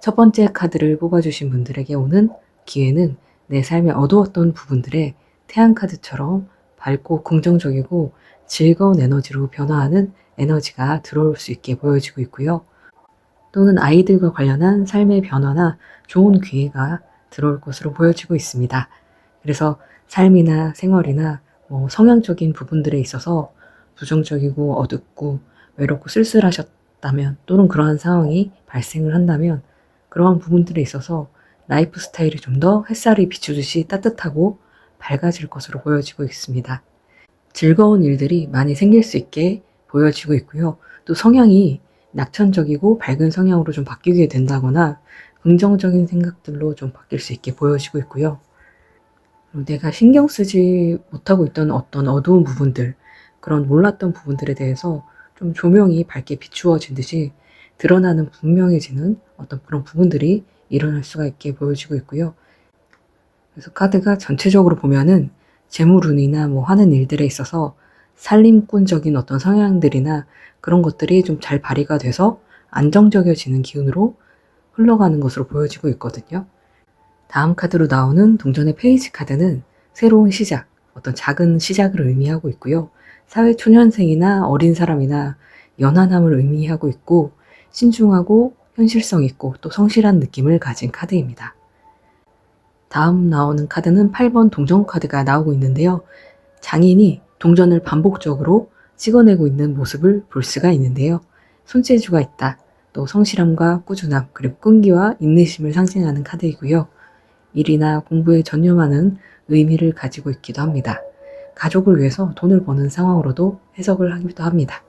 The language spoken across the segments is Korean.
첫 번째 카드를 뽑아주신 분들에게 오는 기회는 내 삶의 어두웠던 부분들에 태양 카드처럼 밝고 긍정적이고 즐거운 에너지로 변화하는 에너지가 들어올 수 있게 보여지고 있고요. 또는 아이들과 관련한 삶의 변화나 좋은 기회가 들어올 것으로 보여지고 있습니다. 그래서 삶이나 생활이나 성향적인 부분들에 있어서 부정적이고 어둡고 외롭고 쓸쓸하셨다면 또는 그러한 상황이 발생을 한다면 그러한 부분들에 있어서 라이프 스타일이 좀 더 햇살이 비추듯이 따뜻하고 밝아질 것으로 보여지고 있습니다. 즐거운 일들이 많이 생길 수 있게 보여지고 있고요. 또 성향이 낙천적이고 밝은 성향으로 좀 바뀌게 된다거나 긍정적인 생각들로 좀 바뀔 수 있게 보여지고 있고요. 내가 신경 쓰지 못하고 있던 어떤 어두운 부분들, 그런 몰랐던 부분들에 대해서 좀 조명이 밝게 비추어진 듯이 드러나는 분명해지는 어떤 그런 부분들이 일어날 수가 있게 보여지고 있고요. 그래서 카드가 전체적으로 보면은 재물운이나 하는 일들에 있어서 살림꾼적인 어떤 성향들이나 그런 것들이 좀 잘 발휘가 돼서 안정적이어지는 기운으로 흘러가는 것으로 보여지고 있거든요. 다음 카드로 나오는 동전의 페이지 카드는 새로운 시작, 어떤 작은 시작을 의미하고 있고요. 사회 초년생이나 어린 사람이나 연하남을 의미하고 있고 신중하고 현실성 있고 또 성실한 느낌을 가진 카드입니다. 다음 나오는 카드는 8번 동전 카드가 나오고 있는데요. 장인이 동전을 반복적으로 찍어내고 있는 모습을 볼 수가 있는데요. 손재주가 있다. 또 성실함과 꾸준함, 그리고 끈기와 인내심을 상징하는 카드이고요. 일이나 공부에 전념하는 의미를 가지고 있기도 합니다. 가족을 위해서 돈을 버는 상황으로도 해석을 하기도 합니다.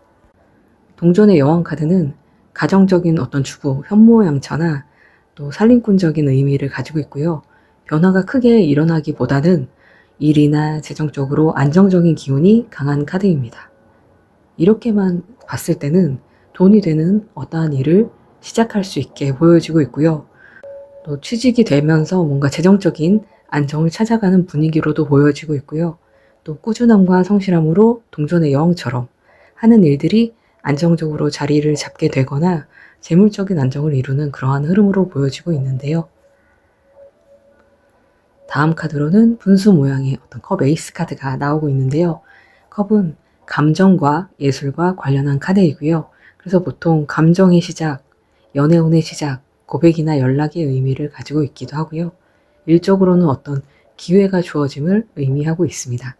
동전의 여왕 카드는 가정적인 어떤 주부, 현모양처나 또 살림꾼적인 의미를 가지고 있고요. 변화가 크게 일어나기보다는 일이나 재정적으로 안정적인 기운이 강한 카드입니다. 이렇게만 봤을 때는 돈이 되는 어떠한 일을 시작할 수 있게 보여지고 있고요. 또 취직이 되면서 뭔가 재정적인 안정을 찾아가는 분위기로도 보여지고 있고요. 또 꾸준함과 성실함으로 동전의 여왕처럼 하는 일들이 안정적으로 자리를 잡게 되거나 재물적인 안정을 이루는 그러한 흐름으로 보여지고 있는데요. 다음 카드로는 분수 모양의 어떤 컵 에이스 카드가 나오고 있는데요. 컵은 감정과 예술과 관련한 카드이고요. 그래서 보통 감정의 시작, 연애운의 시작, 고백이나 연락의 의미를 가지고 있기도 하고요. 일적으로는 어떤 기회가 주어짐을 의미하고 있습니다.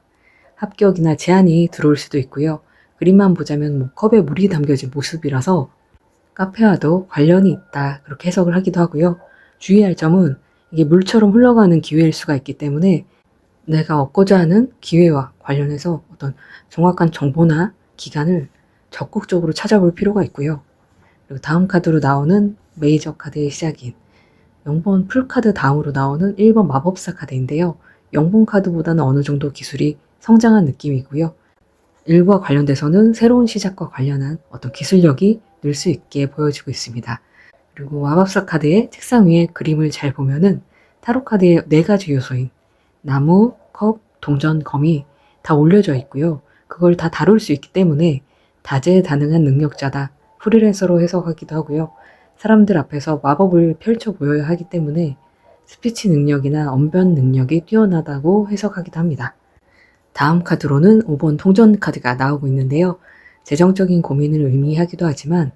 합격이나 제안이 들어올 수도 있고요. 그림만 보자면 컵에 물이 담겨진 모습이라서 카페와도 관련이 있다 그렇게 해석을 하기도 하고요. 주의할 점은 이게 물처럼 흘러가는 기회일 수가 있기 때문에 내가 얻고자 하는 기회와 관련해서 어떤 정확한 정보나 기간을 적극적으로 찾아볼 필요가 있고요. 그리고 다음 카드로 나오는 메이저 카드의 시작인 0번 풀카드 다음으로 나오는 1번 마법사 카드인데요. 0번 카드보다는 어느 정도 기술이 성장한 느낌이고요. 일과 관련돼서는 새로운 시작과 관련한 어떤 기술력이 늘 수 있게 보여지고 있습니다. 그리고 마법사 카드의 책상 위에 그림을 잘 보면은 타로 카드의 4가지 요소인 나무, 컵, 동전, 검이 다 올려져 있고요. 그걸 다 다룰 수 있기 때문에 다재다능한 능력자다. 프리랜서로 해석하기도 하고요. 사람들 앞에서 마법을 펼쳐 보여야 하기 때문에 스피치 능력이나 언변 능력이 뛰어나다고 해석하기도 합니다. 다음 카드로는 5번 동전 카드가 나오고 있는데요. 재정적인 고민을 의미하기도 하지만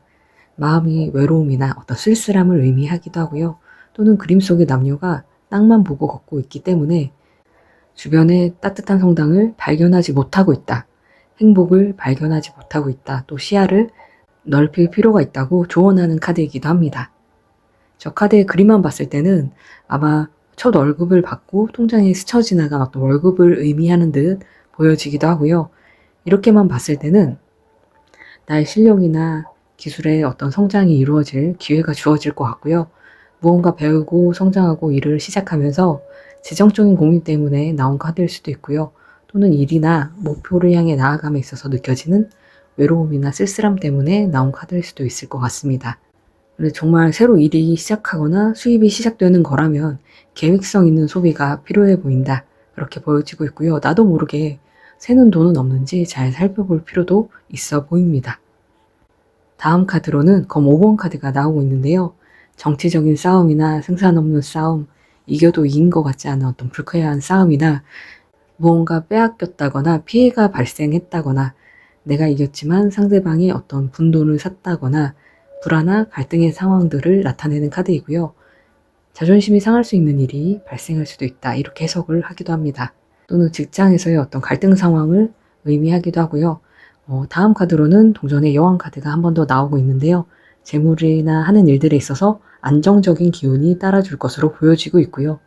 마음이 외로움이나 어떤 쓸쓸함을 의미하기도 하고요. 또는 그림 속의 남녀가 땅만 보고 걷고 있기 때문에 주변에 따뜻한 성당을 발견하지 못하고 있다. 행복을 발견하지 못하고 있다. 또 시야를 넓힐 필요가 있다고 조언하는 카드이기도 합니다. 저 카드의 그림만 봤을 때는 아마 첫 월급을 받고 통장에 스쳐 지나간 어떤 월급을 의미하는 듯 보여지기도 하고요. 이렇게만 봤을 때는 나의 실력이나 기술의 어떤 성장이 이루어질 기회가 주어질 것 같고요. 무언가 배우고 성장하고 일을 시작하면서 재정적인 고민 때문에 나온 카드일 수도 있고요. 또는 일이나 목표를 향해 나아감에 있어서 느껴지는 외로움이나 쓸쓸함 때문에 나온 카드일 수도 있을 것 같습니다. 근데 정말 새로 일이 시작하거나 수입이 시작되는 거라면 계획성 있는 소비가 필요해 보인다. 그렇게 보여지고 있고요. 나도 모르게 새는 돈은 없는지 잘 살펴볼 필요도 있어 보입니다. 다음 카드로는 검 5번 카드가 나오고 있는데요. 정치적인 싸움이나 생산 없는 싸움, 이겨도 이긴 것 같지 않은 어떤 불쾌한 싸움이나 무언가 빼앗겼다거나 피해가 발생했다거나 내가 이겼지만 상대방이 어떤 분돈을 샀다거나 불화나 갈등의 상황들을 나타내는 카드이고요. 자존심이 상할 수 있는 일이 발생할 수도 있다. 이렇게 해석을 하기도 합니다. 또는 직장에서의 어떤 갈등 상황을 의미하기도 하고요. 다음 카드로는 동전의 여왕 카드가 한 번 더 나오고 있는데요. 재물이나 하는 일들에 있어서 안정적인 기운이 따라줄 것으로 보여지고 있고요.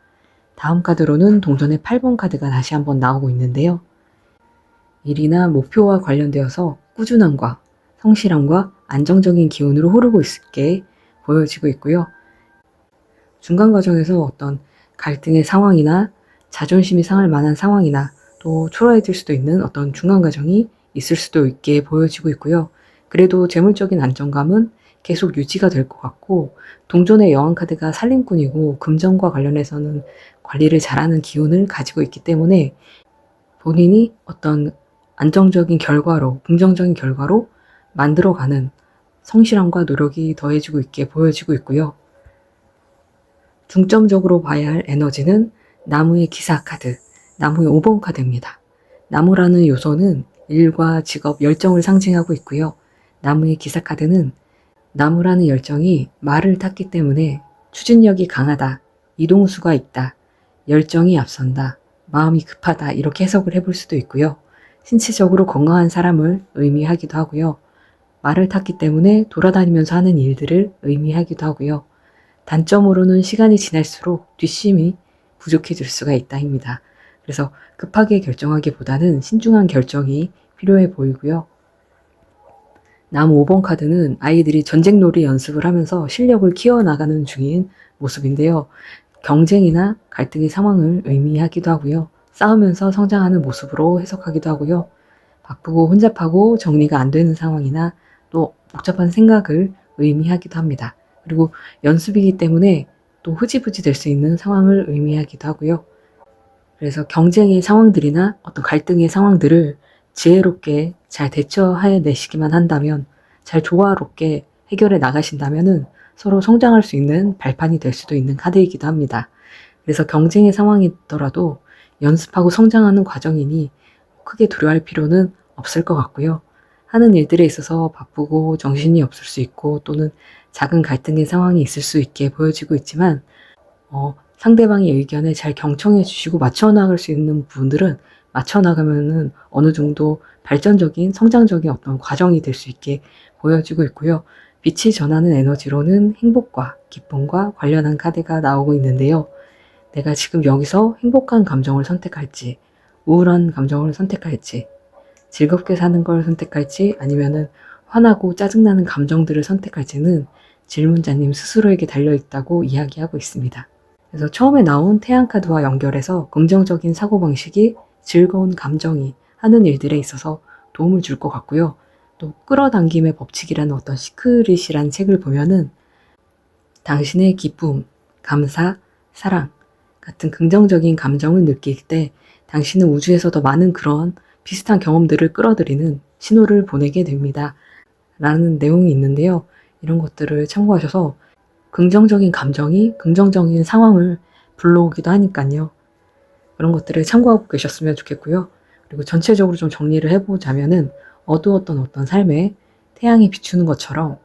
다음 카드로는 동전의 8번 카드가 다시 한번 나오고 있는데요. 일이나 목표와 관련되어서 꾸준함과 성실함과 안정적인 기운으로 흐르고 있게 보여지고 있고요. 중간 과정에서 어떤 갈등의 상황이나 자존심이 상할 만한 상황이나 또 초라해질 수도 있는 어떤 중간 과정이 있을 수도 있게 보여지고 있고요. 그래도 재물적인 안정감은 계속 유지가 될 것 같고, 동전의 여왕 카드가 살림꾼이고 금전과 관련해서는 관리를 잘하는 기운을 가지고 있기 때문에 본인이 어떤 안정적인 결과로, 긍정적인 결과로 만들어가는 성실함과 노력이 더해지고 있게 보여지고 있고요. 중점적으로 봐야 할 에너지는 나무의 기사 카드, 나무의 5번 카드입니다. 나무라는 요소는 일과 직업, 열정을 상징하고 있고요. 나무의 기사 카드는 나무라는 열정이 말을 탔기 때문에 추진력이 강하다, 이동수가 있다, 열정이 앞선다, 마음이 급하다 이렇게 해석을 해볼 수도 있고요. 신체적으로 건강한 사람을 의미하기도 하고요. 말을 탔기 때문에 돌아다니면서 하는 일들을 의미하기도 하고요. 단점으로는 시간이 지날수록 뒷심이 부족해질 수가 있다입니다. 그래서 급하게 결정하기보다는 신중한 결정이 필요해 보이고요. 나무 5번 카드는 아이들이 전쟁놀이 연습을 하면서 실력을 키워나가는 중인 모습인데요. 경쟁이나 갈등의 상황을 의미하기도 하고요. 싸우면서 성장하는 모습으로 해석하기도 하고요. 바쁘고 혼잡하고 정리가 안 되는 상황이나 또 복잡한 생각을 의미하기도 합니다. 그리고 연습이기 때문에 또 흐지부지 될 수 있는 상황을 의미하기도 하고요. 그래서 경쟁의 상황들이나 어떤 갈등의 상황들을 지혜롭게 잘 대처해내시기만 한다면, 잘 조화롭게 해결해 나가신다면은 서로 성장할 수 있는 발판이 될 수도 있는 카드이기도 합니다. 그래서 경쟁의 상황이더라도 연습하고 성장하는 과정이니 크게 두려워할 필요는 없을 것 같고요. 하는 일들에 있어서 바쁘고 정신이 없을 수 있고 또는 작은 갈등의 상황이 있을 수 있게 보여지고 있지만 상대방의 의견에 잘 경청해 주시고 맞춰 나갈 수 있는 부분들은 맞춰 나가면은 어느 정도 발전적인 성장적인 어떤 과정이 될 수 있게 보여지고 있고요. 빛이 전하는 에너지로는 행복과 기쁨과 관련한 카드가 나오고 있는데요. 내가 지금 여기서 행복한 감정을 선택할지, 우울한 감정을 선택할지, 즐겁게 사는 걸 선택할지, 아니면은 화나고 짜증나는 감정들을 선택할지는 질문자님 스스로에게 달려있다고 이야기하고 있습니다. 그래서 처음에 나온 태양카드와 연결해서 긍정적인 사고방식이 즐거운 감정이 하는 일들에 있어서 도움을 줄 것 같고요. 또 끌어당김의 법칙이라는 어떤 시크릿이라는 책을 보면은 당신의 기쁨, 감사, 사랑 같은 긍정적인 감정을 느낄 때 당신은 우주에서 더 많은 그런 비슷한 경험들을 끌어들이는 신호를 보내게 됩니다. 라는 내용이 있는데요. 이런 것들을 참고하셔서 긍정적인 감정이 긍정적인 상황을 불러오기도 하니까요. 그런 것들을 참고하고 계셨으면 좋겠고요. 그리고 전체적으로 좀 정리를 해보자면은 어두웠던 어떤 삶에 태양이 비추는 것처럼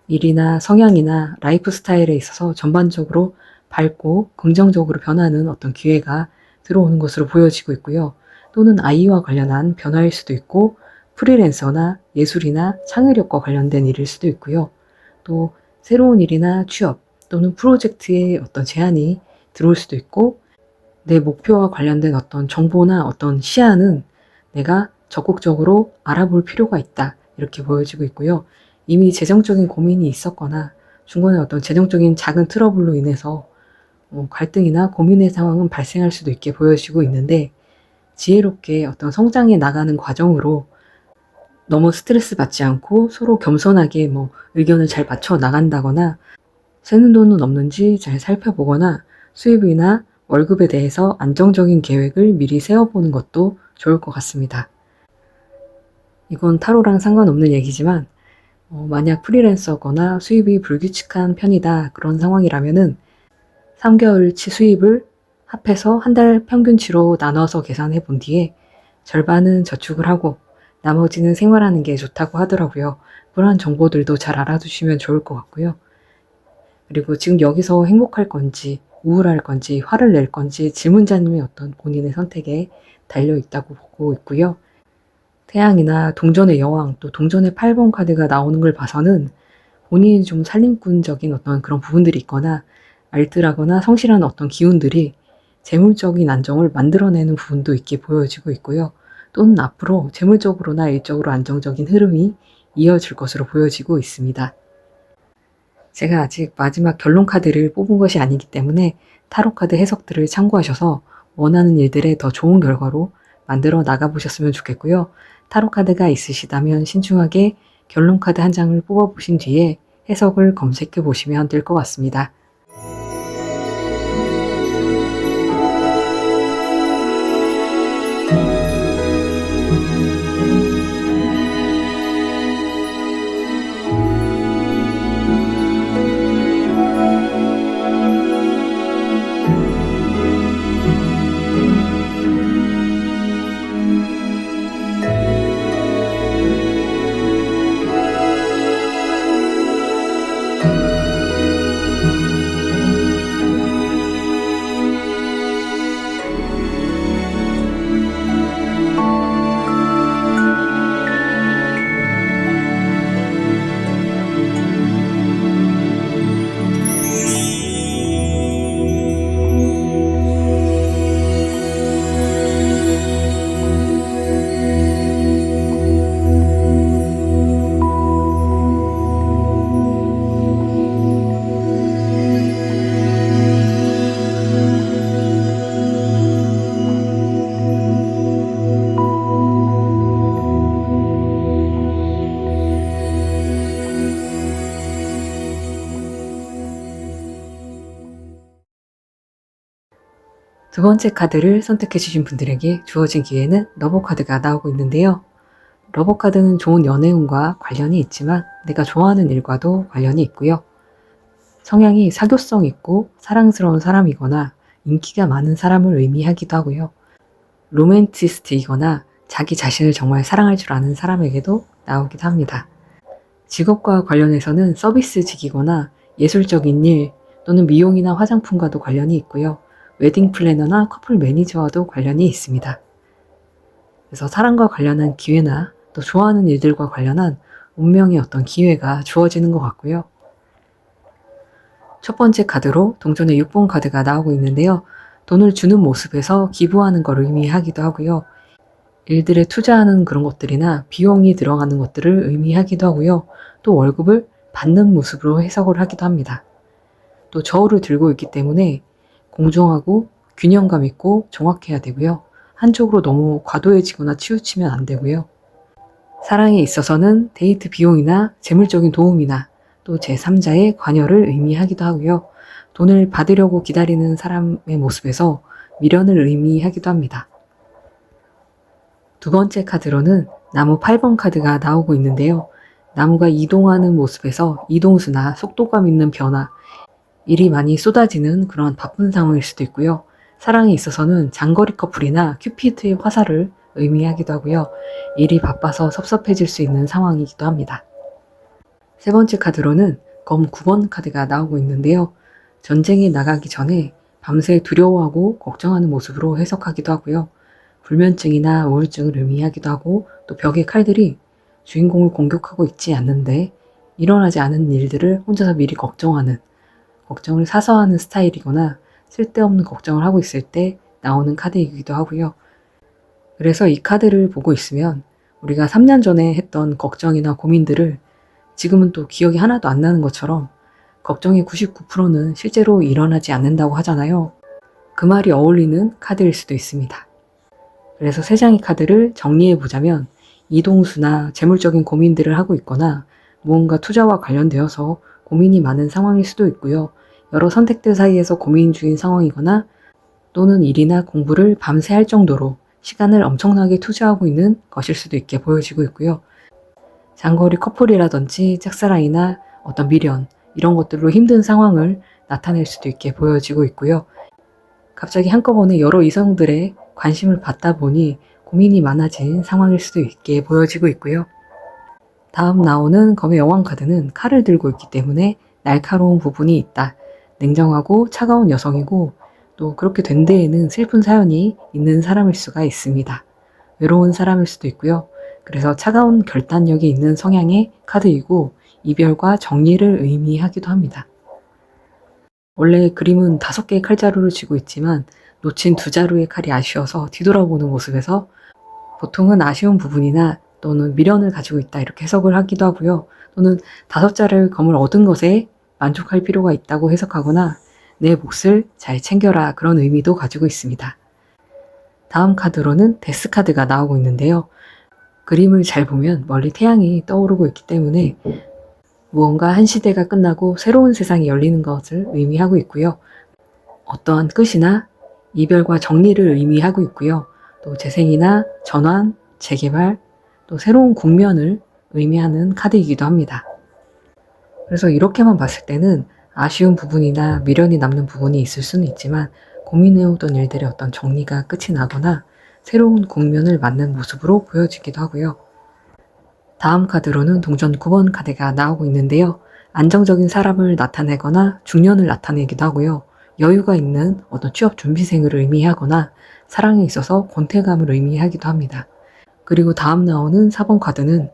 일이나 성향이나 라이프 스타일에 있어서 전반적으로 밝고 긍정적으로 변하는 어떤 기회가 들어오는 것으로 보여지고 있고요. 또는 아이와 관련한 변화일 수도 있고 프리랜서나 예술이나 창의력과 관련된 일일 수도 있고요. 또 새로운 일이나 취업 또는 프로젝트에 어떤 제안이 들어올 수도 있고 내 목표와 관련된 어떤 정보나 어떤 시야는 내가 적극적으로 알아볼 필요가 있다. 이렇게 보여지고 있고요. 이미 재정적인 고민이 있었거나 중간에 어떤 재정적인 작은 트러블로 인해서 갈등이나 고민의 상황은 발생할 수도 있게 보여지고 있는데 지혜롭게 어떤 성장해 나가는 과정으로 너무 스트레스 받지 않고 서로 겸손하게 의견을 잘 맞춰 나간다거나 새는 돈은 없는지 잘 살펴보거나 수입이나 월급에 대해서 안정적인 계획을 미리 세워보는 것도 좋을 것 같습니다. 이건 타로랑 상관없는 얘기지만 만약 프리랜서거나 수입이 불규칙한 편이다 그런 상황이라면은 3개월치 수입을 합해서 한 달 평균치로 나눠서 계산해 본 뒤에 절반은 저축을 하고 나머지는 생활하는 게 좋다고 하더라고요. 그런 정보들도 잘 알아두시면 좋을 것 같고요. 그리고 지금 여기서 행복할 건지 우울할 건지 화를 낼 건지 질문자님의 어떤 본인의 선택에 달려 있다고 보고 있고요. 태양이나 동전의 여왕 또 동전의 8번 카드가 나오는 걸 봐서는 본인이 좀 살림꾼적인 어떤 그런 부분들이 있거나 알뜰하거나 성실한 어떤 기운들이 재물적인 안정을 만들어내는 부분도 있게 보여지고 있고요. 또는 앞으로 재물적으로나 일적으로 안정적인 흐름이 이어질 것으로 보여지고 있습니다. 제가 아직 마지막 결론 카드를 뽑은 것이 아니기 때문에 타로 카드 해석들을 참고하셔서 원하는 일들에 더 좋은 결과로 만들어 나가보셨으면 좋겠고요. 타로 카드가 있으시다면 신중하게 결론 카드 한 장을 뽑아보신 뒤에 해석을 검색해 보시면 될 것 같습니다. 두 번째 카드를 선택해 주신 분들에게 주어진 기회는 러버 카드가 나오고 있는데요. 러버 카드는 좋은 연애운과 관련이 있지만 내가 좋아하는 일과도 관련이 있고요. 성향이 사교성 있고 사랑스러운 사람이거나 인기가 많은 사람을 의미하기도 하고요. 로맨티스트이거나 자기 자신을 정말 사랑할 줄 아는 사람에게도 나오기도 합니다. 직업과 관련해서는 서비스직이거나 예술적인 일 또는 미용이나 화장품과도 관련이 있고요. 웨딩 플래너나 커플 매니저와도 관련이 있습니다. 그래서 사랑과 관련한 기회나 또 좋아하는 일들과 관련한 운명의 어떤 기회가 주어지는 것 같고요. 첫 번째 카드로 동전의 6번 카드가 나오고 있는데요. 돈을 주는 모습에서 기부하는 걸 의미하기도 하고요. 일들에 투자하는 그런 것들이나 비용이 들어가는 것들을 의미하기도 하고요. 또 월급을 받는 모습으로 해석을 하기도 합니다. 또 저울을 들고 있기 때문에 공정하고 균형감 있고 정확해야 되고요. 한쪽으로 너무 과도해지거나 치우치면 안 되고요. 사랑에 있어서는 데이트 비용이나 재물적인 도움이나 또 제3자의 관여를 의미하기도 하고요. 돈을 받으려고 기다리는 사람의 모습에서 미련을 의미하기도 합니다. 두 번째 카드로는 나무 8번 카드가 나오고 있는데요. 나무가 이동하는 모습에서 이동수나 속도감 있는 변화, 일이 많이 쏟아지는 그런 바쁜 상황일 수도 있고요. 사랑에 있어서는 장거리 커플이나 큐피드의 화살을 의미하기도 하고요. 일이 바빠서 섭섭해질 수 있는 상황이기도 합니다. 세 번째 카드로는 검 9번 카드가 나오고 있는데요. 전쟁에 나가기 전에 밤새 두려워하고 걱정하는 모습으로 해석하기도 하고요. 불면증이나 우울증을 의미하기도 하고 또 벽의 칼들이 주인공을 공격하고 있지 않는데 일어나지 않은 일들을 혼자서 미리 걱정을 사서 하는 스타일이거나 쓸데없는 걱정을 하고 있을 때 나오는 카드이기도 하고요. 그래서 이 카드를 보고 있으면 우리가 3년 전에 했던 걱정이나 고민들을 지금은 또 기억이 하나도 안 나는 것처럼 걱정의 99%는 실제로 일어나지 않는다고 하잖아요. 그 말이 어울리는 카드일 수도 있습니다. 그래서 세 장의 카드를 정리해 보자면 이동수나 재물적인 고민들을 하고 있거나 무언가 투자와 관련되어서 고민이 많은 상황일 수도 있고요. 여러 선택들 사이에서 고민 중인 상황이거나 또는 일이나 공부를 밤새 할 정도로 시간을 엄청나게 투자하고 있는 것일 수도 있게 보여지고 있고요. 장거리 커플이라든지 짝사랑이나 어떤 미련, 이런 것들로 힘든 상황을 나타낼 수도 있게 보여지고 있고요. 갑자기 한꺼번에 여러 이성들의 관심을 받다 보니 고민이 많아진 상황일 수도 있게 보여지고 있고요. 다음 나오는 검의 여왕 카드는 칼을 들고 있기 때문에 날카로운 부분이 있다. 냉정하고 차가운 여성이고 또 그렇게 된 데에는 슬픈 사연이 있는 사람일 수가 있습니다. 외로운 사람일 수도 있고요. 그래서 차가운 결단력이 있는 성향의 카드이고 이별과 정리를 의미하기도 합니다. 원래 그림은 5개의 칼자루를 쥐고 있지만 놓친 2자루의 칼이 아쉬워서 뒤돌아보는 모습에서 보통은 아쉬운 부분이나 또는 미련을 가지고 있다 이렇게 해석을 하기도 하고요. 또는 5자루의 검을 얻은 것에 만족할 필요가 있다고 해석하거나 내 몫을 잘 챙겨라 그런 의미도 가지고 있습니다. 다음 카드로는 데스 카드가 나오고 있는데요. 그림을 잘 보면 멀리 태양이 떠오르고 있기 때문에 무언가 한 시대가 끝나고 새로운 세상이 열리는 것을 의미하고 있고요. 어떠한 끝이나 이별과 정리를 의미하고 있고요. 또 재생이나 전환, 재개발, 또 새로운 국면을 의미하는 카드이기도 합니다. 그래서 이렇게만 봤을 때는 아쉬운 부분이나 미련이 남는 부분이 있을 수는 있지만 고민해오던 일들의 어떤 정리가 끝이 나거나 새로운 국면을 맞는 모습으로 보여지기도 하고요. 다음 카드로는 동전 9번 카드가 나오고 있는데요. 안정적인 사람을 나타내거나 중년을 나타내기도 하고요. 여유가 있는 어떤 취업 준비생을 의미하거나 사랑에 있어서 권태감을 의미하기도 합니다. 그리고 다음 나오는 4번 카드는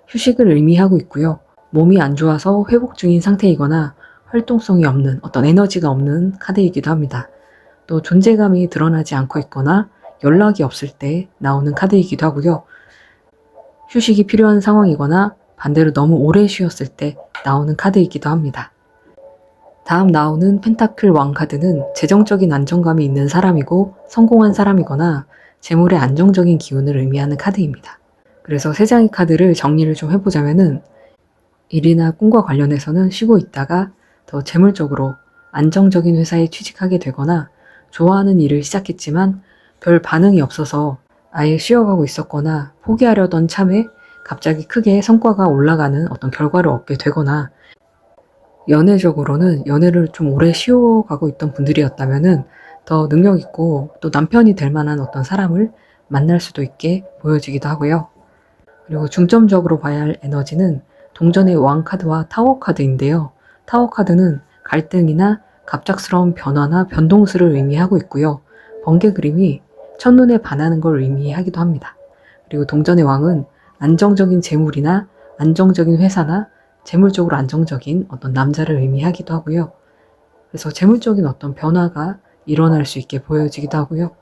휴식을 의미하고 있고요. 몸이 안 좋아서 회복 중인 상태이거나 활동성이 없는 어떤 에너지가 없는 카드이기도 합니다. 또 존재감이 드러나지 않고 있거나 연락이 없을 때 나오는 카드이기도 하고요. 휴식이 필요한 상황이거나 반대로 너무 오래 쉬었을 때 나오는 카드이기도 합니다. 다음 나오는 펜타클 왕 카드는 재정적인 안정감이 있는 사람이고 성공한 사람이거나 재물의 안정적인 기운을 의미하는 카드입니다. 그래서 3장의 카드를 정리를 좀 해보자면은 일이나 꿈과 관련해서는 쉬고 있다가 더 재물적으로 안정적인 회사에 취직하게 되거나 좋아하는 일을 시작했지만 별 반응이 없어서 아예 쉬어가고 있었거나 포기하려던 참에 갑자기 크게 성과가 올라가는 어떤 결과를 얻게 되거나 연애적으로는 연애를 좀 오래 쉬어가고 있던 분들이었다면은 더 능력 있고 또 남편이 될 만한 어떤 사람을 만날 수도 있게 보여지기도 하고요. 그리고 중점적으로 봐야 할 에너지는 동전의 왕 카드와 타워 카드인데요. 타워 카드는 갈등이나 갑작스러운 변화나 변동수를 의미하고 있고요. 번개 그림이 첫눈에 반하는 걸 의미하기도 합니다. 그리고 동전의 왕은 안정적인 재물이나 안정적인 회사나 재물적으로 안정적인 어떤 남자를 의미하기도 하고요. 그래서 재물적인 어떤 변화가 일어날 수 있게 보여지기도 하고요.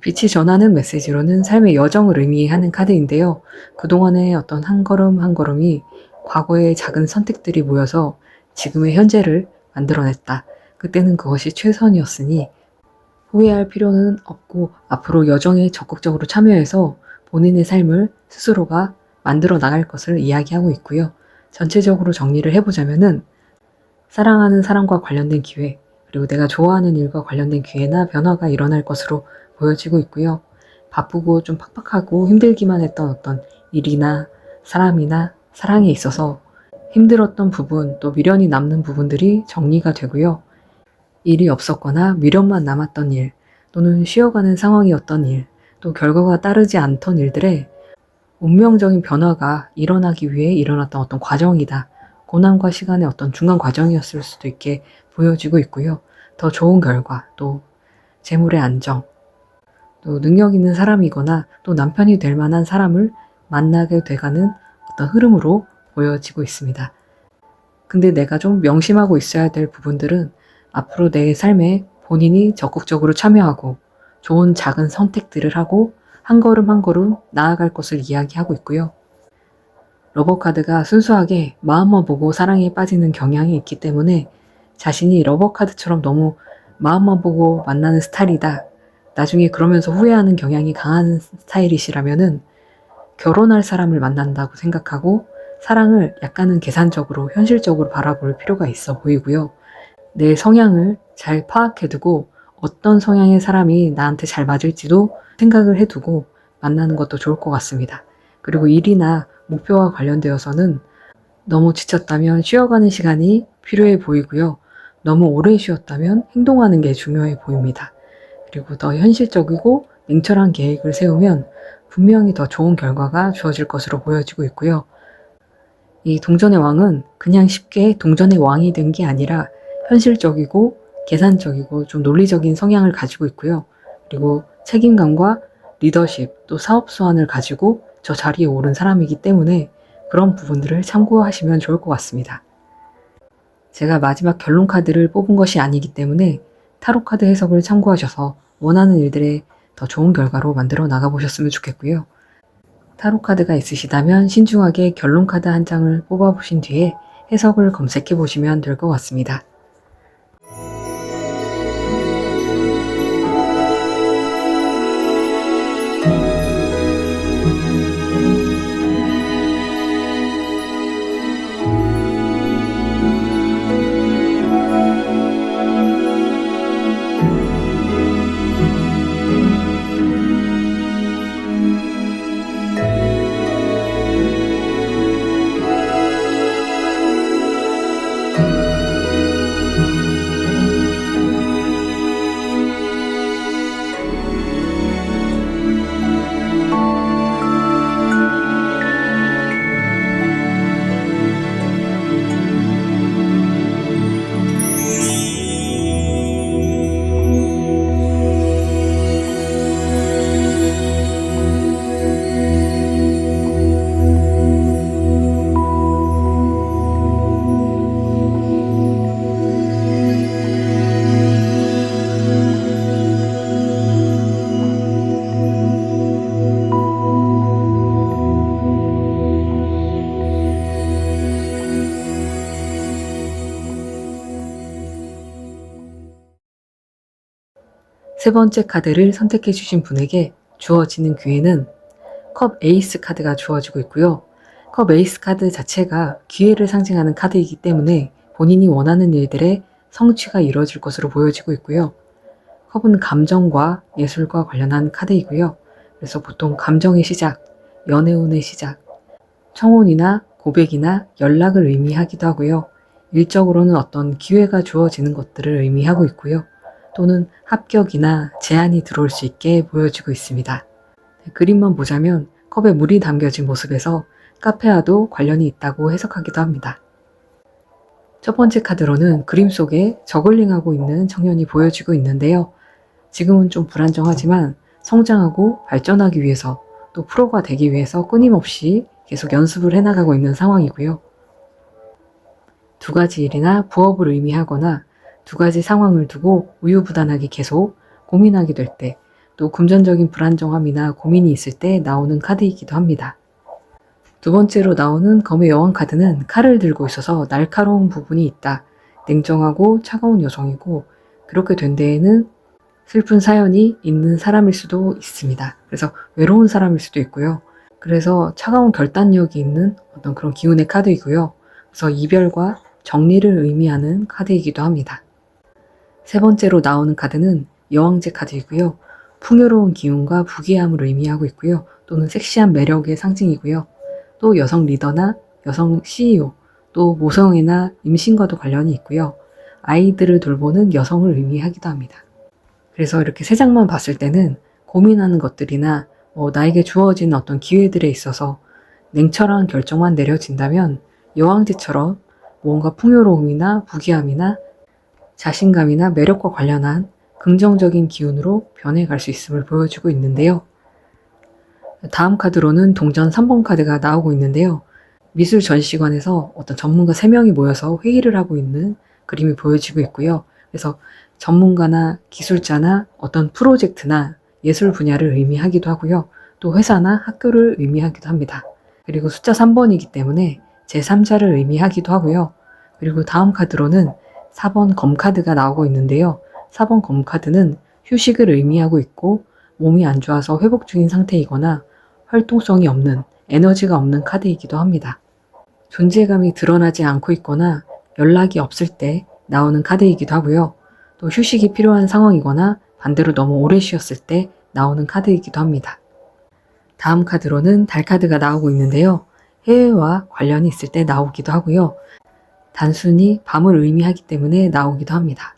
빛이 전하는 메시지로는 삶의 여정을 의미하는 카드인데요. 그동안의 어떤 한 걸음 한 걸음이 과거의 작은 선택들이 모여서 지금의 현재를 만들어냈다. 그때는 그것이 최선이었으니 후회할 필요는 없고 앞으로 여정에 적극적으로 참여해서 본인의 삶을 스스로가 만들어 나갈 것을 이야기하고 있고요. 전체적으로 정리를 해보자면은 사랑하는 사람과 관련된 기회, 그리고 내가 좋아하는 일과 관련된 기회나 변화가 일어날 것으로 보여지고 있고요. 바쁘고 좀 팍팍하고 힘들기만 했던 어떤 일이나 사람이나 사랑에 있어서 힘들었던 부분, 또 미련이 남는 부분들이 정리가 되고요. 일이 없었거나 미련만 남았던 일, 또는 쉬어가는 상황이었던 일, 또 결과가 따르지 않던 일들에 운명적인 변화가 일어나기 위해 일어났던 어떤 과정이다. 고난과 시간의 어떤 중간 과정이었을 수도 있게 보여지고 있고요. 더 좋은 결과, 또 재물의 안정, 또 능력 있는 사람이거나 또 남편이 될 만한 사람을 만나게 돼가는 어떤 흐름으로 보여지고 있습니다. 근데 내가 좀 명심하고 있어야 될 부분들은 앞으로 내 삶에 본인이 적극적으로 참여하고 좋은 작은 선택들을 하고 한 걸음 한 걸음 나아갈 것을 이야기하고 있고요. 러버카드가 순수하게 마음만 보고 사랑에 빠지는 경향이 있기 때문에 자신이 러버카드처럼 너무 마음만 보고 만나는 스타일이다. 나중에 그러면서 후회하는 경향이 강한 스타일이시라면은 결혼할 사람을 만난다고 생각하고 사랑을 약간은 계산적으로 현실적으로 바라볼 필요가 있어 보이고요. 내 성향을 잘 파악해두고 어떤 성향의 사람이 나한테 잘 맞을지도 생각을 해두고 만나는 것도 좋을 것 같습니다. 그리고 일이나 목표와 관련되어서는 너무 지쳤다면 쉬어가는 시간이 필요해 보이고요. 너무 오래 쉬었다면 행동하는 게 중요해 보입니다. 그리고 더 현실적이고 냉철한 계획을 세우면 분명히 더 좋은 결과가 주어질 것으로 보여지고 있고요. 이 동전의 왕은 그냥 쉽게 동전의 왕이 된 게 아니라 현실적이고 계산적이고 좀 논리적인 성향을 가지고 있고요. 그리고 책임감과 리더십 또 사업 수완을 가지고 저 자리에 오른 사람이기 때문에 그런 부분들을 참고하시면 좋을 것 같습니다. 제가 마지막 결론 카드를 뽑은 것이 아니기 때문에 타로 카드 해석을 참고하셔서 원하는 일들에 더 좋은 결과로 만들어 나가보셨으면 좋겠고요. 타로 카드가 있으시다면 신중하게 결론 카드 한 장을 뽑아보신 뒤에 해석을 검색해 보시면 될 것 같습니다. 세 번째 카드를 선택해 주신 분에게 주어지는 기회는 컵 에이스 카드가 주어지고 있고요. 컵 에이스 카드 자체가 기회를 상징하는 카드이기 때문에 본인이 원하는 일들의 성취가 이루어질 것으로 보여지고 있고요. 컵은 감정과 예술과 관련한 카드이고요. 그래서 보통 감정의 시작, 연애운의 시작, 청혼이나 고백이나 연락을 의미하기도 하고요. 일적으로는 어떤 기회가 주어지는 것들을 의미하고 있고요. 또는 합격이나 제안이 들어올 수 있게 보여지고 있습니다. 그림만 보자면 컵에 물이 담겨진 모습에서 카페와도 관련이 있다고 해석하기도 합니다. 첫 번째 카드로는 그림 속에 저글링하고 있는 청년이 보여지고 있는데요. 지금은 좀 불안정하지만 성장하고 발전하기 위해서 또 프로가 되기 위해서 끊임없이 계속 연습을 해나가고 있는 상황이고요. 두 가지 일이나 부업을 의미하거나 두 가지 상황을 두고 우유부단하게 계속 고민하게 될 때, 또 금전적인 불안정함이나 고민이 있을 때 나오는 카드이기도 합니다. 두 번째로 나오는 검의 여왕 카드는 칼을 들고 있어서 날카로운 부분이 있다. 냉정하고 차가운 여성이고 그렇게 된 데에는 슬픈 사연이 있는 사람일 수도 있습니다. 그래서 외로운 사람일 수도 있고요. 그래서 차가운 결단력이 있는 어떤 그런 기운의 카드이고요. 그래서 이별과 정리를 의미하는 카드이기도 합니다. 세 번째로 나오는 카드는 여왕제 카드이고요. 풍요로운 기운과 부귀함을 의미하고 있고요. 또는 섹시한 매력의 상징이고요. 또 여성 리더나 여성 CEO, 또 모성애나 임신과도 관련이 있고요. 아이들을 돌보는 여성을 의미하기도 합니다. 그래서 이렇게 세 장만 봤을 때는 고민하는 것들이나 나에게 주어진 어떤 기회들에 있어서 냉철한 결정만 내려진다면 여왕제처럼 뭔가 풍요로움이나 부귀함이나 자신감이나 매력과 관련한 긍정적인 기운으로 변해갈 수 있음을 보여주고 있는데요. 다음 카드로는 동전 3번 카드가 나오고 있는데요. 미술 전시관에서 어떤 전문가 3명이 모여서 회의를 하고 있는 그림이 보여지고 있고요. 그래서 전문가나 기술자나 어떤 프로젝트나 예술 분야를 의미하기도 하고요. 또 회사나 학교를 의미하기도 합니다. 그리고 숫자 3번이기 때문에 제3자를 의미하기도 하고요. 그리고 다음 카드로는 4번 검카드가 나오고 있는데요. 4번 검카드는 휴식을 의미하고 있고 몸이 안 좋아서 회복 중인 상태이거나 활동성이 없는, 에너지가 없는 카드이기도 합니다. 존재감이 드러나지 않고 있거나 연락이 없을 때 나오는 카드이기도 하고요. 또 휴식이 필요한 상황이거나 반대로 너무 오래 쉬었을 때 나오는 카드이기도 합니다. 다음 카드로는 달 카드가 나오고 있는데요. 해외와 관련이 있을 때 나오기도 하고요. 단순히 밤을 의미하기 때문에 나오기도 합니다.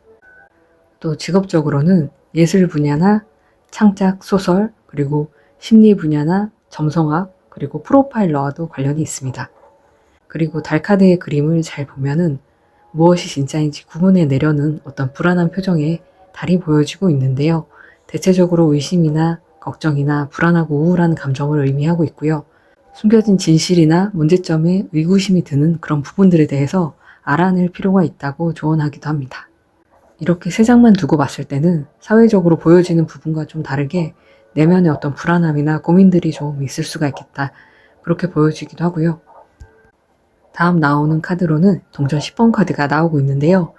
또 직업적으로는 예술 분야나 창작, 소설, 그리고 심리 분야나 점성학, 그리고 프로파일러와도 관련이 있습니다. 그리고 달카드의 그림을 잘 보면은 무엇이 진짜인지 구분해 내려는 어떤 불안한 표정의 달이 보여지고 있는데요. 대체적으로 의심이나 걱정이나 불안하고 우울한 감정을 의미하고 있고요. 숨겨진 진실이나 문제점에 의구심이 드는 그런 부분들에 대해서 알아낼 필요가 있다고 조언하기도 합니다. 이렇게 세 장만 두고 봤을 때는 사회적으로 보여지는 부분과 좀 다르게 내면의 어떤 불안함이나 고민들이 좀 있을 수가 있겠다. 그렇게 보여지기도 하고요. 다음 나오는 카드로는 동전 10번 카드가 나오고 있는데요.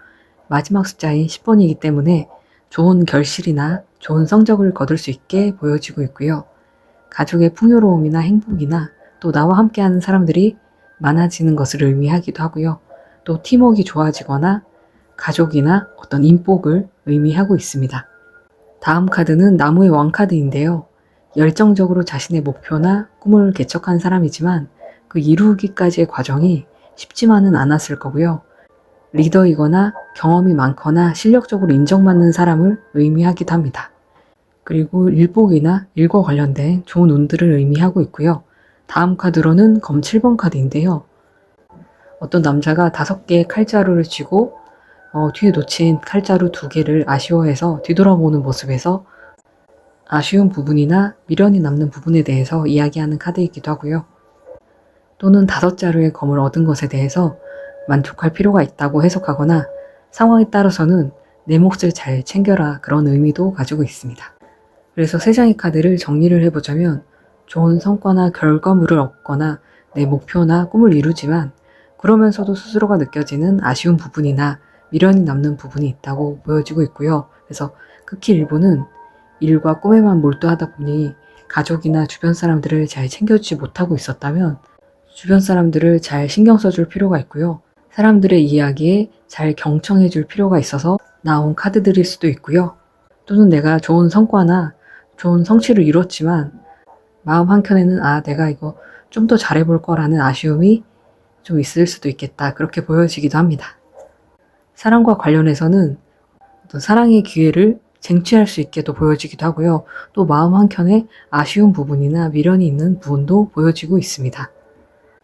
마지막 숫자인 10번이기 때문에 좋은 결실이나 좋은 성적을 거둘 수 있게 보여지고 있고요. 가족의 풍요로움이나 행복이나 또 나와 함께하는 사람들이 많아지는 것을 의미하기도 하고요. 또 팀워크가 좋아지거나 가족이나 어떤 인복을 의미하고 있습니다. 다음 카드는 나무의 왕 카드인데요. 열정적으로 자신의 목표나 꿈을 개척한 사람이지만 그 이루기까지의 과정이 쉽지만은 않았을 거고요. 리더이거나 경험이 많거나 실력적으로 인정받는 사람을 의미하기도 합니다. 그리고 일복이나 일과 관련된 좋은 운들을 의미하고 있고요. 다음 카드로는 검 7번 카드인데요. 어떤 남자가 5개의 칼자루를 쥐고 뒤에 놓친 칼자루 2개를 아쉬워해서 뒤돌아보는 모습에서 아쉬운 부분이나 미련이 남는 부분에 대해서 이야기하는 카드이기도 하고요. 또는 5자루의 검을 얻은 것에 대해서 만족할 필요가 있다고 해석하거나 상황에 따라서는 내 몫을 잘 챙겨라 그런 의미도 가지고 있습니다. 그래서 3장의 카드를 정리를 해보자면 좋은 성과나 결과물을 얻거나 내 목표나 꿈을 이루지만 그러면서도 스스로가 느껴지는 아쉬운 부분이나 미련이 남는 부분이 있다고 보여지고 있고요. 그래서 극히 일부는 일과 꿈에만 몰두하다 보니 가족이나 주변 사람들을 잘 챙겨주지 못하고 있었다면 주변 사람들을 잘 신경 써줄 필요가 있고요. 사람들의 이야기에 잘 경청해줄 필요가 있어서 나온 카드들일 수도 있고요. 또는 내가 좋은 성과나 좋은 성취를 이뤘지만 마음 한켠에는 내가 이거 좀 더 잘해볼 거라는 아쉬움이 좀 있을 수도 있겠다. 그렇게 보여지기도 합니다. 사랑과 관련해서는 어떤 사랑의 기회를 쟁취할 수 있게도 보여지기도 하고요. 또 마음 한켠에 아쉬운 부분이나 미련이 있는 부분도 보여지고 있습니다.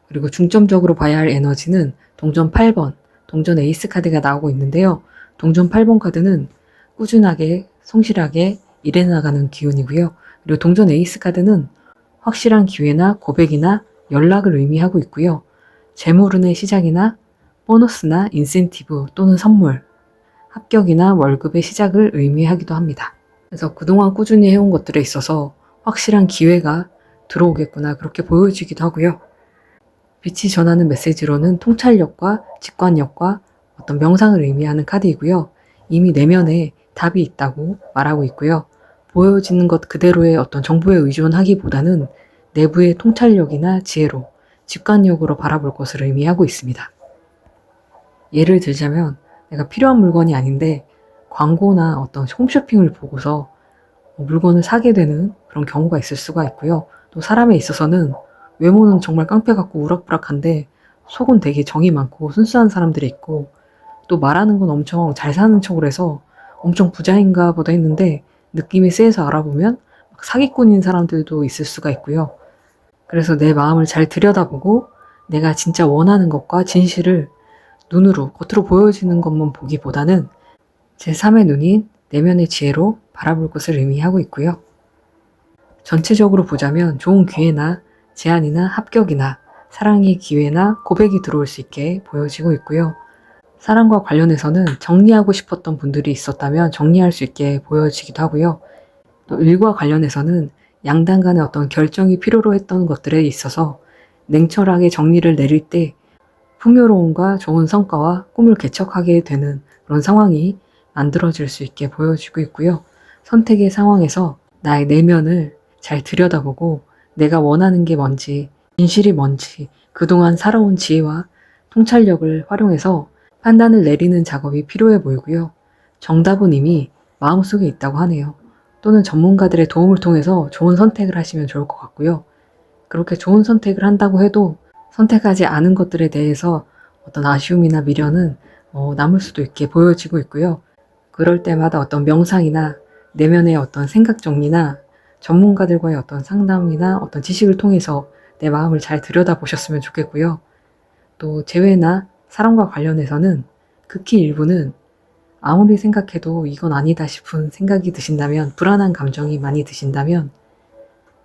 그리고 중점적으로 봐야 할 에너지는 동전 8번, 동전 에이스 카드가 나오고 있는데요. 동전 8번 카드는 꾸준하게, 성실하게 일해나가는 기운이고요. 그리고 동전 에이스 카드는 확실한 기회나 고백이나 연락을 의미하고 있고요. 재물운의 시작이나 보너스나 인센티브 또는 선물, 합격이나 월급의 시작을 의미하기도 합니다. 그래서 그동안 꾸준히 해온 것들에 있어서 확실한 기회가 들어오겠구나 그렇게 보여지기도 하고요. 빛이 전하는 메시지로는 통찰력과 직관력과 어떤 명상을 의미하는 카드이고요. 이미 내면에 답이 있다고 말하고 있고요. 보여지는 것 그대로의 어떤 정보에 의존하기보다는 내부의 통찰력이나 지혜로, 직관력으로 바라볼 것을 의미하고 있습니다. 예를 들자면 내가 필요한 물건이 아닌데 광고나 어떤 홈쇼핑을 보고서 물건을 사게 되는 그런 경우가 있을 수가 있고요. 또 사람에 있어서는 외모는 정말 깡패 같고 우락부락한데 속은 되게 정이 많고 순수한 사람들이 있고 또 말하는 건 엄청 잘 사는 척을 해서 엄청 부자인가 보다 했는데 느낌이 쎄해서 알아보면 사기꾼인 사람들도 있을 수가 있고요. 그래서 내 마음을 잘 들여다보고 내가 진짜 원하는 것과 진실을 눈으로 겉으로 보여지는 것만 보기보다는 제3의 눈인 내면의 지혜로 바라볼 것을 의미하고 있고요. 전체적으로 보자면 좋은 기회나 제안이나 합격이나 사랑의 기회나 고백이 들어올 수 있게 보여지고 있고요. 사랑과 관련해서는 정리하고 싶었던 분들이 있었다면 정리할 수 있게 보여지기도 하고요. 또 일과 관련해서는 양당 간의 어떤 결정이 필요로 했던 것들에 있어서 냉철하게 정리를 내릴 때 풍요로움과 좋은 성과와 꿈을 개척하게 되는 그런 상황이 만들어질 수 있게 보여지고 있고요. 선택의 상황에서 나의 내면을 잘 들여다보고 내가 원하는 게 뭔지, 진실이 뭔지 그동안 살아온 지혜와 통찰력을 활용해서 판단을 내리는 작업이 필요해 보이고요. 정답은 이미 마음속에 있다고 하네요. 또는 전문가들의 도움을 통해서 좋은 선택을 하시면 좋을 것 같고요. 그렇게 좋은 선택을 한다고 해도 선택하지 않은 것들에 대해서 어떤 아쉬움이나 미련은 남을 수도 있게 보여지고 있고요. 그럴 때마다 어떤 명상이나 내면의 어떤 생각 정리나 전문가들과의 어떤 상담이나 어떤 지식을 통해서 내 마음을 잘 들여다보셨으면 좋겠고요. 또 재회나 사랑과 관련해서는 극히 일부는 아무리 생각해도 이건 아니다 싶은 생각이 드신다면, 불안한 감정이 많이 드신다면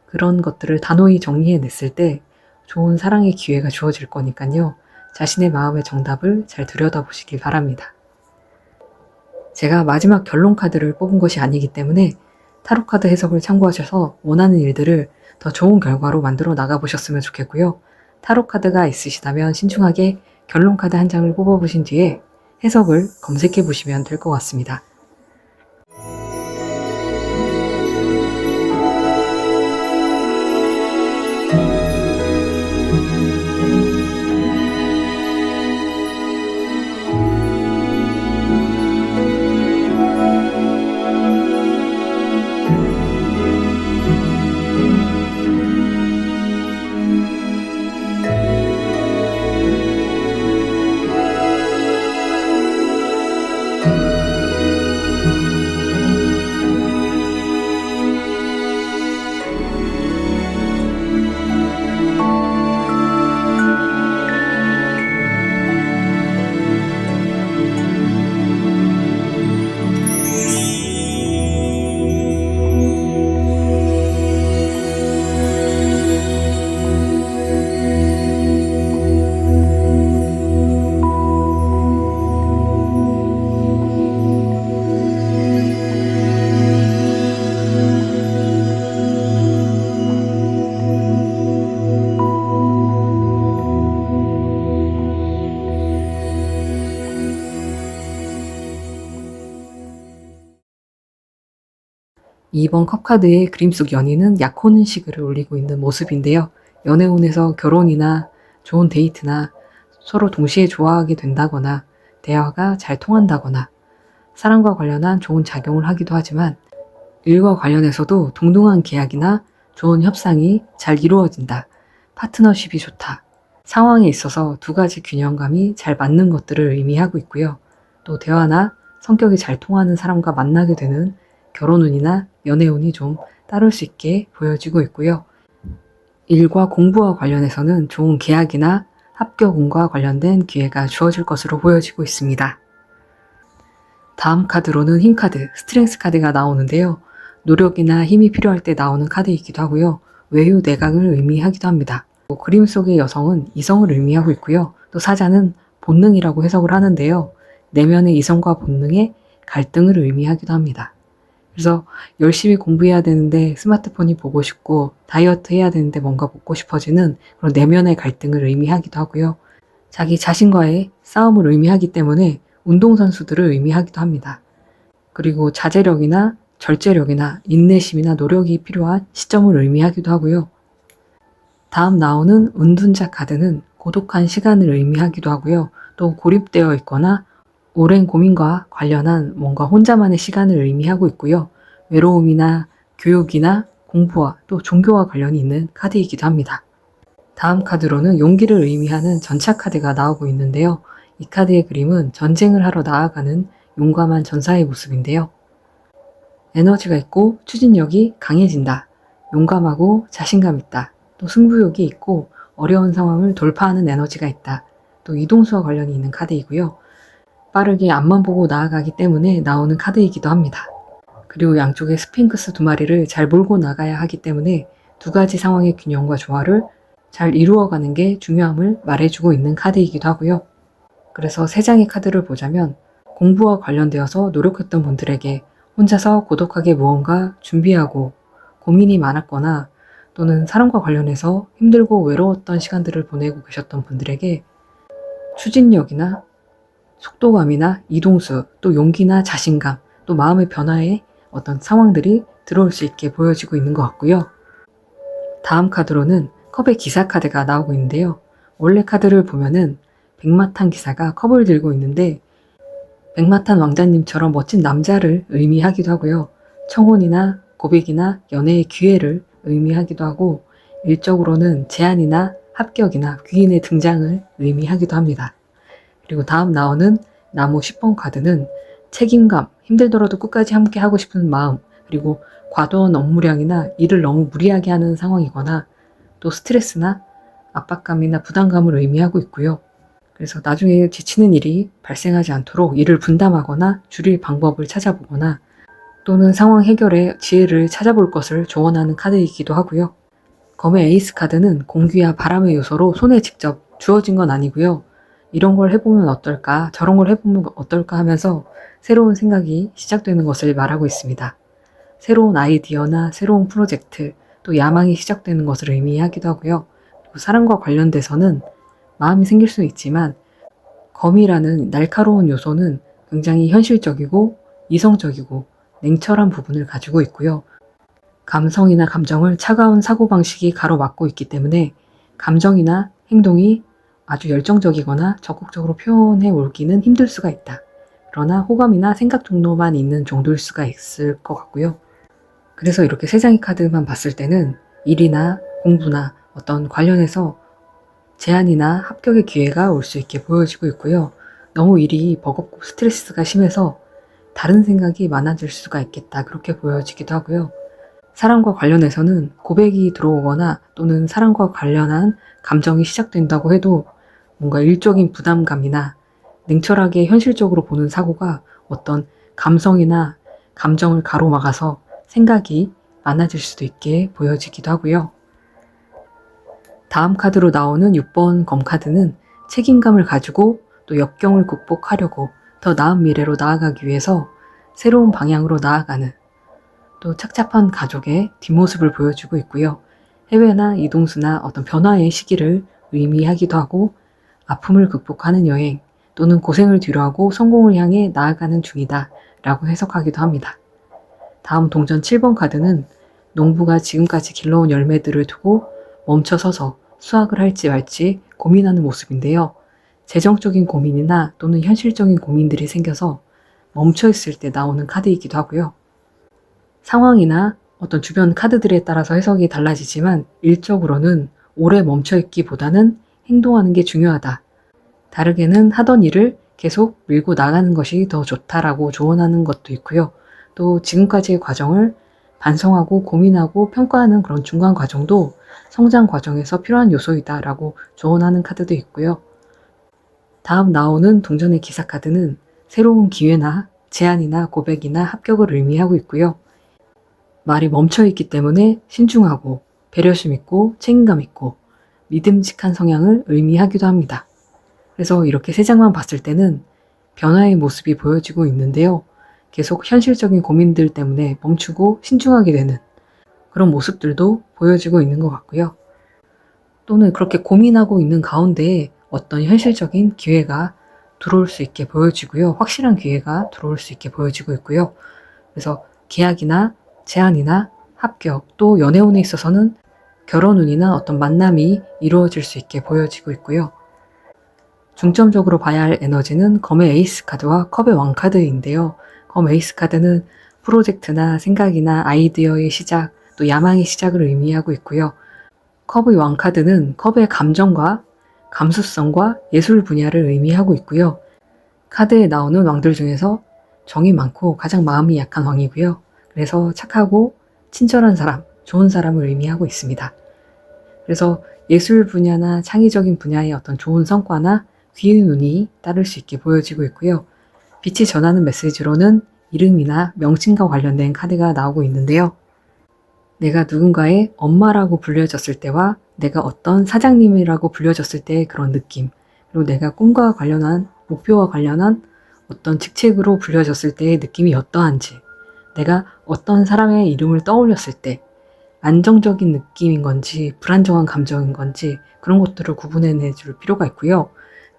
그런 것들을 단호히 정리해냈을 때 좋은 사랑의 기회가 주어질 거니까요. 자신의 마음의 정답을 잘 들여다보시길 바랍니다. 제가 마지막 결론 카드를 뽑은 것이 아니기 때문에 타로 카드 해석을 참고하셔서 원하는 일들을 더 좋은 결과로 만들어 나가보셨으면 좋겠고요. 타로 카드가 있으시다면 신중하게 결론 카드 한 장을 뽑아보신 뒤에 해석을 검색해 보시면 될 것 같습니다. 이번 컵카드의 그림 속 연인은 약혼은 시그를 올리고 있는 모습인데요. 연애운에서 결혼이나 좋은 데이트나 서로 동시에 좋아하게 된다거나 대화가 잘 통한다거나 사랑과 관련한 좋은 작용을 하기도 하지만, 일과 관련해서도 동등한 계약이나 좋은 협상이 잘 이루어진다, 파트너십이 좋다, 상황에 있어서 두 가지 균형감이 잘 맞는 것들을 의미하고 있고요. 또 대화나 성격이 잘 통하는 사람과 만나게 되는 결혼운이나 연애운이 좀 따를 수 있게 보여지고 있고요. 일과 공부와 관련해서는 좋은 계약이나 합격운과 관련된 기회가 주어질 것으로 보여지고 있습니다. 다음 카드로는 흰 카드, 스트렝스 카드가 나오는데요. 노력이나 힘이 필요할 때 나오는 카드이기도 하고요. 외유 내강을 의미하기도 합니다. 그림 속의 여성은 이성을 의미하고 있고요. 또 사자는 본능이라고 해석을 하는데요. 내면의 이성과 본능의 갈등을 의미하기도 합니다. 그래서 열심히 공부해야 되는데 스마트폰이 보고 싶고, 다이어트 해야 되는데 뭔가 먹고 싶어지는 그런 내면의 갈등을 의미하기도 하고요. 자기 자신과의 싸움을 의미하기 때문에 운동선수들을 의미하기도 합니다. 그리고 자제력이나 절제력이나 인내심이나 노력이 필요한 시점을 의미하기도 하고요. 다음 나오는 은둔자 카드는 고독한 시간을 의미하기도 하고요. 또 고립되어 있거나 오랜 고민과 관련한 뭔가 혼자만의 시간을 의미하고 있고요. 외로움이나 교육이나 공부와 또 종교와 관련이 있는 카드이기도 합니다. 다음 카드로는 용기를 의미하는 전차 카드가 나오고 있는데요. 이 카드의 그림은 전쟁을 하러 나아가는 용감한 전사의 모습인데요. 에너지가 있고 추진력이 강해진다, 용감하고 자신감 있다, 또 승부욕이 있고 어려운 상황을 돌파하는 에너지가 있다, 또 이동수와 관련이 있는 카드이고요. 빠르게 앞만 보고 나아가기 때문에 나오는 카드이기도 합니다. 그리고 양쪽에 스핑크스 2마리를 잘 몰고 나가야 하기 때문에 두 가지 상황의 균형과 조화를 잘 이루어가는 게 중요함을 말해주고 있는 카드이기도 하고요. 그래서 세 장의 카드를 보자면, 공부와 관련되어서 노력했던 분들에게 혼자서 고독하게 무언가 준비하고 고민이 많았거나 또는 사람과 관련해서 힘들고 외로웠던 시간들을 보내고 계셨던 분들에게 추진력이나 속도감이나 이동수, 또 용기나 자신감, 또 마음의 변화에 어떤 상황들이 들어올 수 있게 보여지고 있는 것 같고요. 다음 카드로는 컵의 기사 카드가 나오고 있는데요. 원래 카드를 보면은 백마탄 기사가 컵을 들고 있는데, 백마탄 왕자님처럼 멋진 남자를 의미하기도 하고요. 청혼이나 고백이나 연애의 기회를 의미하기도 하고, 일적으로는 제안이나 합격이나 귀인의 등장을 의미하기도 합니다. 그리고 다음 나오는 나무 10번 카드는 책임감, 힘들더라도 끝까지 함께 하고 싶은 마음, 그리고 과도한 업무량이나 일을 너무 무리하게 하는 상황이거나 또 스트레스나 압박감이나 부담감을 의미하고 있고요. 그래서 나중에 지치는 일이 발생하지 않도록 일을 분담하거나 줄일 방법을 찾아보거나 또는 상황 해결의 지혜를 찾아볼 것을 조언하는 카드이기도 하고요. 검의 에이스 카드는 공기와 바람의 요소로 손에 직접 주어진 건 아니고요. 이런 걸 해보면 어떨까, 저런 걸 해보면 어떨까 하면서 새로운 생각이 시작되는 것을 말하고 있습니다. 새로운 아이디어나 새로운 프로젝트, 또 야망이 시작되는 것을 의미하기도 하고요. 그리고 사람과 관련돼서는 마음이 생길 수는 있지만 검이라는 날카로운 요소는 굉장히 현실적이고 이성적이고 냉철한 부분을 가지고 있고요. 감성이나 감정을 차가운 사고방식이 가로막고 있기 때문에 감정이나 행동이 아주 열정적이거나 적극적으로 표현해 오기는 힘들 수가 있다. 그러나 호감이나 생각 정도만 있는 정도일 수가 있을 것 같고요. 그래서 이렇게 세 장의 카드만 봤을 때는 일이나 공부나 어떤 관련해서 제안이나 합격의 기회가 올 수 있게 보여지고 있고요. 너무 일이 버겁고 스트레스가 심해서 다른 생각이 많아질 수가 있겠다. 그렇게 보여지기도 하고요. 사람과 관련해서는 고백이 들어오거나 또는 사람과 관련한 감정이 시작된다고 해도 뭔가 일적인 부담감이나 냉철하게 현실적으로 보는 사고가 어떤 감성이나 감정을 가로막아서 생각이 많아질 수도 있게 보여지기도 하고요. 다음 카드로 나오는 6번 검카드는 책임감을 가지고 또 역경을 극복하려고 더 나은 미래로 나아가기 위해서 새로운 방향으로 나아가는 또 착잡한 가족의 뒷모습을 보여주고 있고요. 해외나 이동수나 어떤 변화의 시기를 의미하기도 하고 아픔을 극복하는 여행 또는 고생을 뒤로하고 성공을 향해 나아가는 중이다 라고 해석하기도 합니다. 다음 동전 7번 카드는 농부가 지금까지 길러온 열매들을 두고 멈춰서서 수확을 할지 말지 고민하는 모습인데요. 재정적인 고민이나 또는 현실적인 고민들이 생겨서 멈춰있을 때 나오는 카드이기도 하고요. 상황이나 어떤 주변 카드들에 따라서 해석이 달라지지만 일적으로는 오래 멈춰있기보다는 행동하는 게 중요하다. 다르게는 하던 일을 계속 밀고 나가는 것이 더 좋다라고 조언하는 것도 있고요. 또 지금까지의 과정을 반성하고 고민하고 평가하는 그런 중간 과정도 성장 과정에서 필요한 요소이다라고 조언하는 카드도 있고요. 다음 나오는 동전의 기사 카드는 새로운 기회나 제안이나 고백이나 합격을 의미하고 있고요. 말이 멈춰있기 때문에 신중하고 배려심 있고 책임감 있고 믿음직한 성향을 의미하기도 합니다. 그래서 이렇게 세 장만 봤을 때는 변화의 모습이 보여지고 있는데요. 계속 현실적인 고민들 때문에 멈추고 신중하게 되는 그런 모습들도 보여지고 있는 것 같고요. 또는 그렇게 고민하고 있는 가운데 어떤 현실적인 기회가 들어올 수 있게 보여지고요. 확실한 기회가 들어올 수 있게 보여지고 있고요. 그래서 계약이나 제안이나 합격, 또 연애운에 있어서는 결혼운이나 어떤 만남이 이루어질 수 있게 보여지고 있고요. 중점적으로 봐야 할 에너지는 검의 에이스 카드와 컵의 왕 카드인데요. 검 에이스 카드는 프로젝트나 생각이나 아이디어의 시작, 또 야망의 시작을 의미하고 있고요. 컵의 왕 카드는 컵의 감정과 감수성과 예술 분야를 의미하고 있고요. 카드에 나오는 왕들 중에서 정이 많고 가장 마음이 약한 왕이고요. 그래서 착하고 친절한 사람, 좋은 사람을 의미하고 있습니다. 그래서 예술 분야나 창의적인 분야의 어떤 좋은 성과나 귀의 눈이 따를 수 있게 보여지고 있고요. 빛이 전하는 메시지로는 이름이나 명칭과 관련된 카드가 나오고 있는데요. 내가 누군가의 엄마라고 불려졌을 때와 내가 어떤 사장님이라고 불려졌을 때의 그런 느낌, 그리고 내가 꿈과 관련한 목표와 관련한 어떤 직책으로 불려졌을 때의 느낌이 어떠한지, 내가 어떤 사람의 이름을 떠올렸을 때 안정적인 느낌인 건지 불안정한 감정인 건지 그런 것들을 구분해내 줄 필요가 있고요.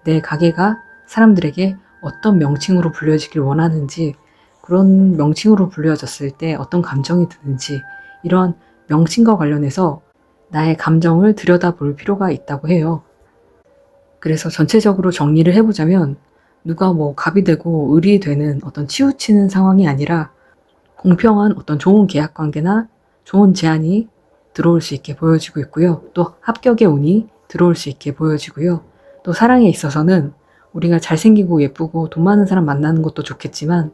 내 가게가 사람들에게 어떤 명칭으로 불려지길 원하는지, 그런 명칭으로 불려졌을 때 어떤 감정이 드는지, 이런 명칭과 관련해서 나의 감정을 들여다볼 필요가 있다고 해요. 그래서 전체적으로 정리를 해보자면 누가 뭐 갑이 되고 을이 되는 어떤 치우치는 상황이 아니라 공평한 어떤 좋은 계약 관계나 좋은 제안이 들어올 수 있게 보여지고 있고요. 또 합격의 운이 들어올 수 있게 보여지고요. 또 사랑에 있어서는 우리가 잘생기고 예쁘고 돈 많은 사람 만나는 것도 좋겠지만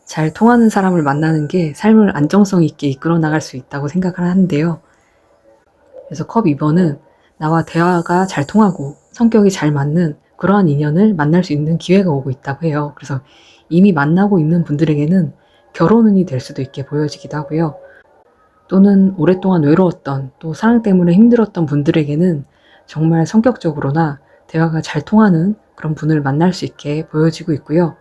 잘 통하는 사람을 만나는 게 삶을 안정성 있게 이끌어 나갈 수 있다고 생각을 하는데요. 그래서 컵 2번은 나와 대화가 잘 통하고 성격이 잘 맞는 그러한 인연을 만날 수 있는 기회가 오고 있다고 해요. 그래서 이미 만나고 있는 분들에게는 결혼운이 될 수도 있게 보여지기도 하고요. 또는 오랫동안 외로웠던 또 사랑 때문에 힘들었던 분들에게는 정말 성격적으로나 대화가 잘 통하는 그런 분을 만날 수 있게 보여지고 있고요.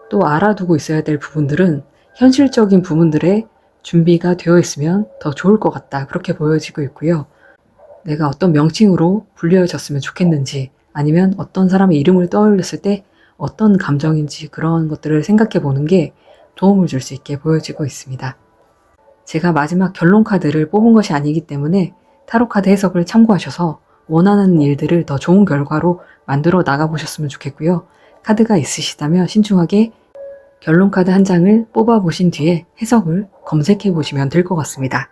또 알아두고 있어야 될 부분들은 현실적인 부분들에 준비가 되어 있으면 더 좋을 것 같다. 그렇게 보여지고 있고요. 내가 어떤 명칭으로 불려졌으면 좋겠는지 아니면 어떤 사람의 이름을 떠올렸을 때 어떤 감정인지 그런 것들을 생각해 보는 게 도움을 줄 수 있게 보여지고 있습니다. 제가 마지막 결론 카드를 뽑은 것이 아니기 때문에 타로 카드 해석을 참고하셔서 원하는 일들을 더 좋은 결과로 만들어 나가보셨으면 좋겠고요. 카드가 있으시다면 신중하게 결론 카드 한 장을 뽑아보신 뒤에 해석을 검색해 보시면 될 것 같습니다.